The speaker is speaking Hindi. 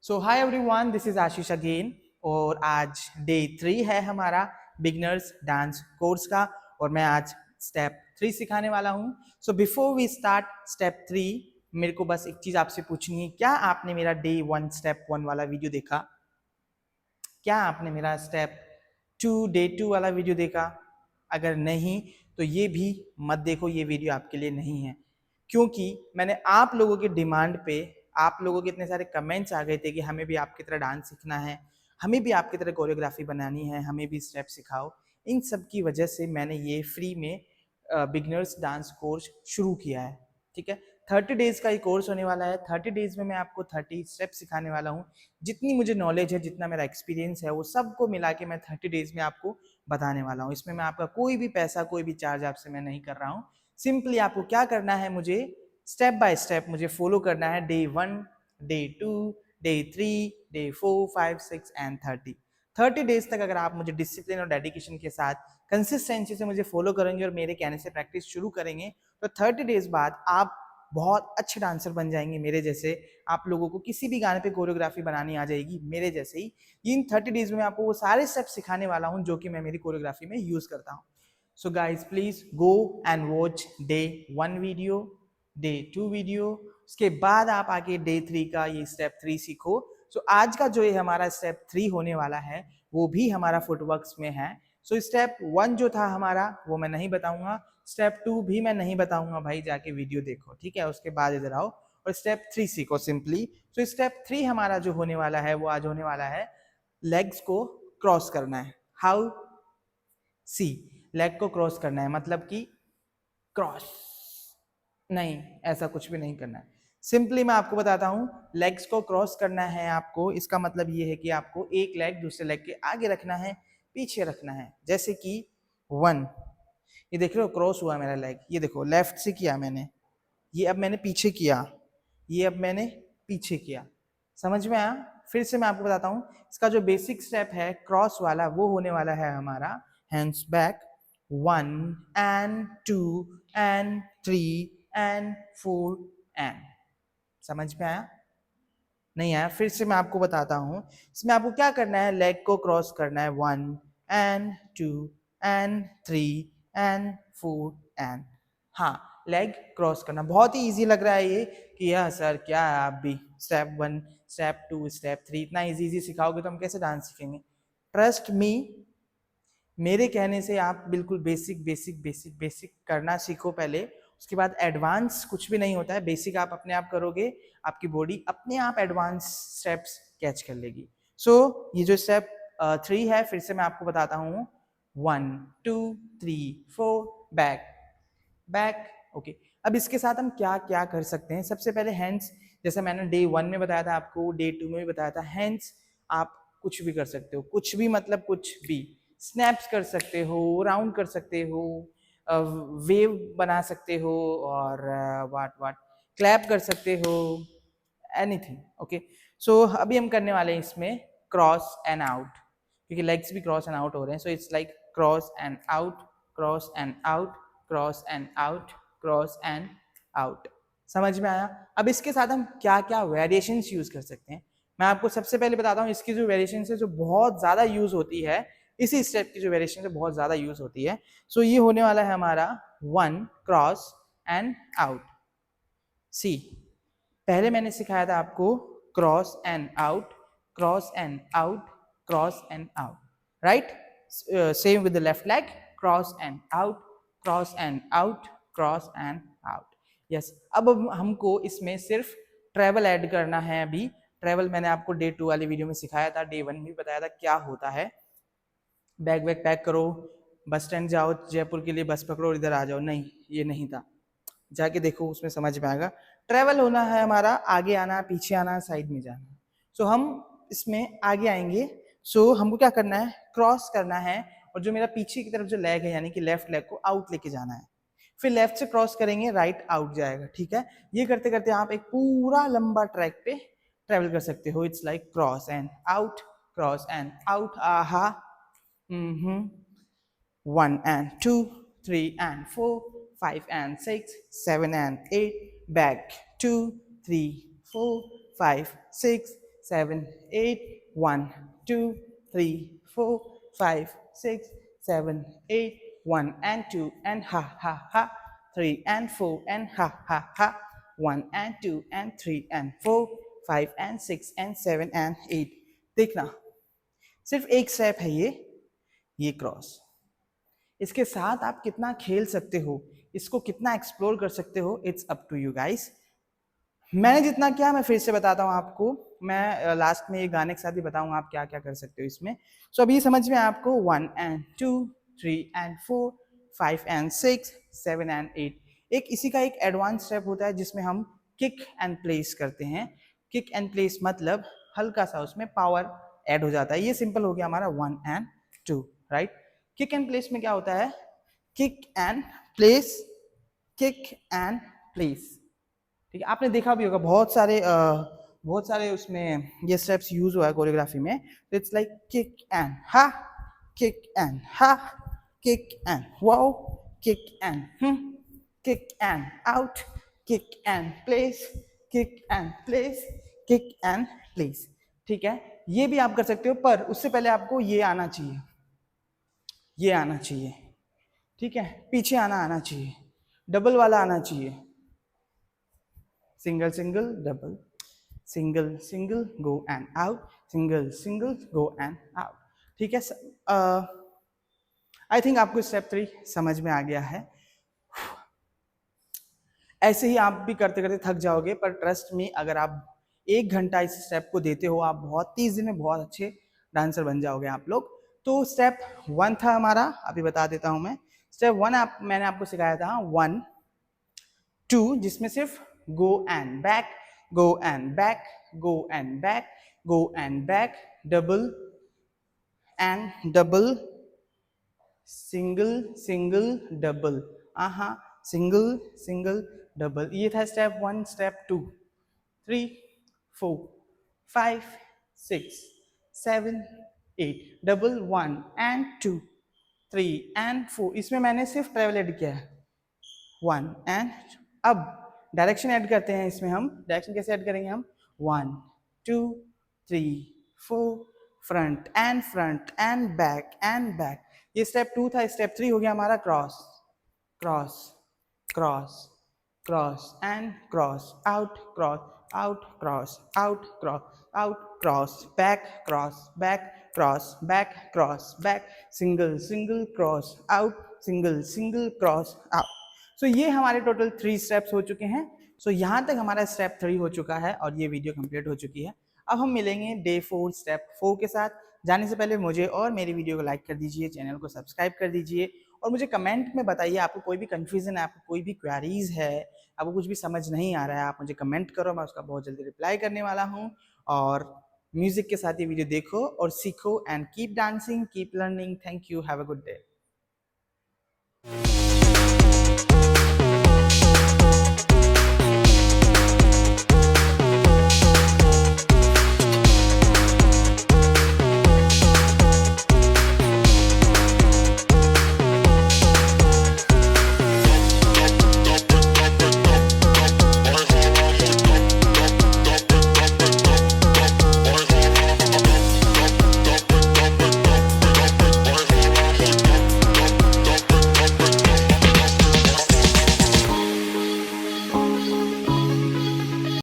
So hi everyone, this is Ashish again. और आज डे 3 है हमारा बिगनर्स डांस कोर्स का और मैं आज स्टेप 3 सिखाने वाला हूँ। So before we start step 3, मेरे को बस एक चीज आपसे पूछनी है, क्या आपने मेरा डे 1 स्टेप 1 वाला वीडियो देखा? क्या आपने मेरा स्टेप 2 डे 2 वाला वीडियो देखा? अगर नहीं तो ये भी मत देखो, ये वीडियो आपके लिए नहीं है, क्योंकि मैंने आप लोगों के डिमांड पे, आप लोगों के इतने सारे कमेंट्स आ गए थे कि हमें भी आपकी तरह डांस सीखना है, हमें भी आपकी तरह कोरियोग्राफी बनानी है, हमें भी स्टेप सिखाओ। इन सब की वजह से मैंने ये फ्री में बिगनर्स डांस कोर्स शुरू किया है। ठीक है, 30 डेज का ये कोर्स होने वाला है। 30 डेज में मैं आपको 30 स्टेप सिखाने वाला हूँ। जितनी मुझे नॉलेज है, जितना मेरा एक्सपीरियंस है, वो सबको मिला के मैं 30 डेज में आपको बताने वाला हूँ। इसमें मैं आपका कोई भी पैसा, कोई भी चार्ज आपसे मैं नहीं कर रहा हूँ। सिंपली आपको क्या करना है, मुझे स्टेप बाय स्टेप मुझे फॉलो करना है। Day 1, day 2, day 3, day 4, 5, 6 and 30 days तक अगर आप मुझे डिसिप्लिन और डेडिकेशन के साथ कंसिस्टेंसी से मुझे फॉलो करेंगे और मेरे कहने से प्रैक्टिस शुरू करेंगे, तो 30 डेज बाद आप बहुत अच्छे डांसर बन जाएंगे मेरे जैसे। आप लोगों को किसी भी गाने पे कोरियोग्राफी बनानी आ जाएगी मेरे जैसे ही। इन 30 डेज में आपको वो सारे स्टेप्स सिखाने वाला हूँ जो कि मैं मेरी कोरियोग्राफी में यूज करता हूँ। So guys please go and watch day 1 video, day 2 video, उसके बाद आप आके डे 3 का ये स्टेप 3 सीखो। सो आज का जो ये हमारा स्टेप 3 होने वाला है वो भी हमारा फुटवर्क्स में है। सो स्टेप 1 जो था हमारा वो मैं नहीं बताऊंगा, स्टेप 2 भी मैं नहीं बताऊंगा, भाई जाके वीडियो देखो, ठीक है? उसके बाद इधर आओ और स्टेप 3 सीखो सिंपली। सो स्टेप 3 हमारा जो होने वाला है वो आज होने वाला है लेग्स को क्रॉस करना है। हाउ? सी, लेग को क्रॉस करना है, मतलब कि क्रॉस नहीं, ऐसा कुछ भी नहीं करना है। सिंपली मैं आपको बताता हूं, लेग्स को क्रॉस करना है आपको। इसका मतलब ये है कि आपको एक लेग दूसरे लेग के आगे रखना है, पीछे रखना है। जैसे कि 1, ये देख रहे हो क्रॉस हुआ मेरा लेग, ये देखो लेफ्ट से किया मैंने, ये अब मैंने पीछे किया, ये अब मैंने पीछे किया। समझ में आया? फिर से मैं आपको बताता हूं, इसका जो बेसिक स्टेप है क्रॉस वाला वो होने वाला है हमारा hands back, 1 and 2 and 3 and 4 and. समझ में आया? नहीं आया? फिर से मैं आपको बताता हूं, इसमें आपको क्या करना है, लेग को क्रॉस करना है, 1 एंड 2 एंड 3 एंड 4 एंड। हाँ, लेग क्रॉस करना बहुत ही इजी लग रहा है ये कि यह सर क्या है, आप भी स्टेप 1 स्टेप 2 स्टेप 3 इतना इजी सिखाओगे तो हम कैसे डांस सीखेंगे? ट्रस्ट मी, मेरे कहने से आप बिल्कुल बेसिक बेसिक बेसिक बेसिक करना सीखो पहले, उसके बाद एडवांस कुछ भी नहीं होता है। बेसिक आप अपने आप करोगे, आपकी बॉडी अपने आप एडवांस स्टेप्स कैच कर लेगी। सो ये जो स्टेप 3 है, फिर से मैं आपको बताता हूँ, 1 2 3 4 बैक बैक। ओके, अब इसके साथ हम क्या क्या कर सकते हैं? सबसे पहले हैंड्स, जैसे मैंने डे 1 में बताया था आपको, डे 2 में भी बताया था, हैंड्स आप कुछ भी कर सकते हो, कुछ भी मतलब कुछ भी। स्नैप्स कर सकते हो, राउंड कर सकते हो, वेव बना सकते हो, और वाट वाट क्लैप कर सकते हो, एनीथिंग। ओके, सो अभी हम करने वाले हैं इसमें क्रॉस एंड आउट, क्योंकि लेग्स भी क्रॉस एंड आउट हो रहे हैं। So it's like cross and out, cross and out, cross and out, cross and out. समझ में आया? अब इसके साथ हम क्या क्या वेरिएशंस यूज कर सकते हैं, मैं आपको सबसे पहले बताता हूँ। इसकी जो वेरिएशन है जो बहुत ज्यादा यूज होती है, इसी स्टेप की जो वेरिएशन है बहुत ज्यादा यूज होती है। सो ये होने वाला है हमारा 1 क्रॉस एंड आउट। सी, पहले मैंने सिखाया था आपको cross and out, cross and out, cross and out, right? Same with the left leg, cross and out, cross and out, cross and out. Yes, अब हमको इसमें सिर्फ ट्रेवल ऐड करना है। अभी ट्रेवल मैंने आपको डे 2 वाली वीडियो में सिखाया था, डे 1 में भी बताया था क्या होता है। बैग वैग पैक करो, बस स्टैंड जाओ, जयपुर के लिए बस पकड़ो और इधर आ जाओ, नहीं ये नहीं था, जाके देखो उसमें समझ में आएगा। ट्रेवल होना है हमारा, आगे आना, पीछे आना, साइड में जाना। सो हम इसमें आगे आएंगे। सो हमको क्या करना है, क्रॉस करना है, और जो मेरा पीछे की तरफ जो लेग है यानी कि लेफ्ट लेग को आउट लेके जाना है। फिर लेफ्ट से क्रॉस करेंगे, राइट आउट जाएगा, ठीक है? ये करते करते आप एक पूरा लंबा ट्रैक पे ट्रेवल कर सकते हो। It's like cross and out, cross and out, आहा, 1 and 2, 3 and 4, 5 and 6, 7 and 8, back 2, 3, 4, 5, 6, 7 8 1 2 3 4 5 6 7 8 1 and 2 and ha ha ha 3 and 4 and ha ha ha 1 and 2 and 3 and 4 5 and 6 and 7 and 8. देखना सिर्फ एक स्टेप है ये क्रॉस। इसके साथ आप कितना खेल सकते हो, इसको कितना एक्सप्लोर कर सकते हो, it's up to you guys. मैंने जितना किया मैं फिर से बताता हूँ आपको। मैं लास्ट में ये गाने के साथ ही बताऊंगा आप क्या क्या कर सकते हो इसमें। सो अभी समझ में आपको 1 and 2 3 and 4 5 and 6 7 and 8। एक इसी का एक एडवांस स्टेप होता है जिसमें हम किक एंड प्लेस करते हैं। किक एंड प्लेस मतलब हल्का सा उसमें पावर ऐड हो जाता है। ये सिंपल हो गया हमारा 1 and 2, right. Kick and place में क्या होता है, kick and place, kick and place, ठीक है। आपने देखा भी होगा बहुत सारे उसमें ये स्टेप्स यूज हुआ है कोरियोग्राफी में। तो इट्स लाइक किक एंड हा, किक एंड हा, kick and wow, kick and kick and out, kick and place, kick and place, kick and place, ठीक है। ये भी आप कर सकते हो, पर उससे पहले आपको ये आना चाहिए, ये आना चाहिए, ठीक है। पीछे आना चाहिए, डबल वाला आना चाहिए, single single double, single single go and out, single single go and out, ठीक है। आई थिंक आपको स्टेप 3 समझ में आ गया है। ऐसे ही आप भी करते करते थक जाओगे, पर ट्रस्ट में अगर आप 1 घंटा इस स्टेप को देते हो, आप बहुत 30 दिन में बहुत अच्छे डांसर बन जाओगे आप लोग। तो स्टेप 1 था हमारा, अभी बता देता हूं मैं। स्टेप 1 मैंने आपको सिखाया था 1 2, जिसमें सिर्फ go and back, go and back, go and back, go and back, double and double, single single double, single single double। ये था step 1। Step 2 3 4 5 6 7 8 double 1 and 2 3 and 4। इसमें मैंने सिर्फ ट्रेवल ऐड किया है 1 and अब डायरेक्शन ऐड करते हैं इसमें। हम डायरेक्शन कैसे ऐड करेंगे, हम 1 2 3 4 फ्रंट एंड बैक। ये स्टेप 2 था। स्टेप 3 हो गया हमारा cross cross cross cross and cross out, cross out, cross out, cross out, cross back, cross back, cross back, single single cross out, single single cross out. So ये हमारे टोटल 3 स्टेप्स हो चुके हैं। सो यहाँ तक हमारा स्टेप 3 हो चुका है और ये वीडियो कंप्लीट हो चुकी है। अब हम मिलेंगे डे 4 स्टेप 4 के साथ। जाने से पहले मुझे और मेरी वीडियो को लाइक कर दीजिए, चैनल को सब्सक्राइब कर दीजिए और मुझे कमेंट में बताइए आपको कोई भी कंफ्यूजन है, आपको कोई भी क्वेरीज है, आपको कुछ भी समझ नहीं आ रहा है, आप मुझे कमेंट करो, मैं उसका बहुत जल्दी रिप्लाई करने वाला हूँ। और म्यूजिक के साथ ये वीडियो देखो और सीखो and keep dancing, keep learning. Thank you, have a good day.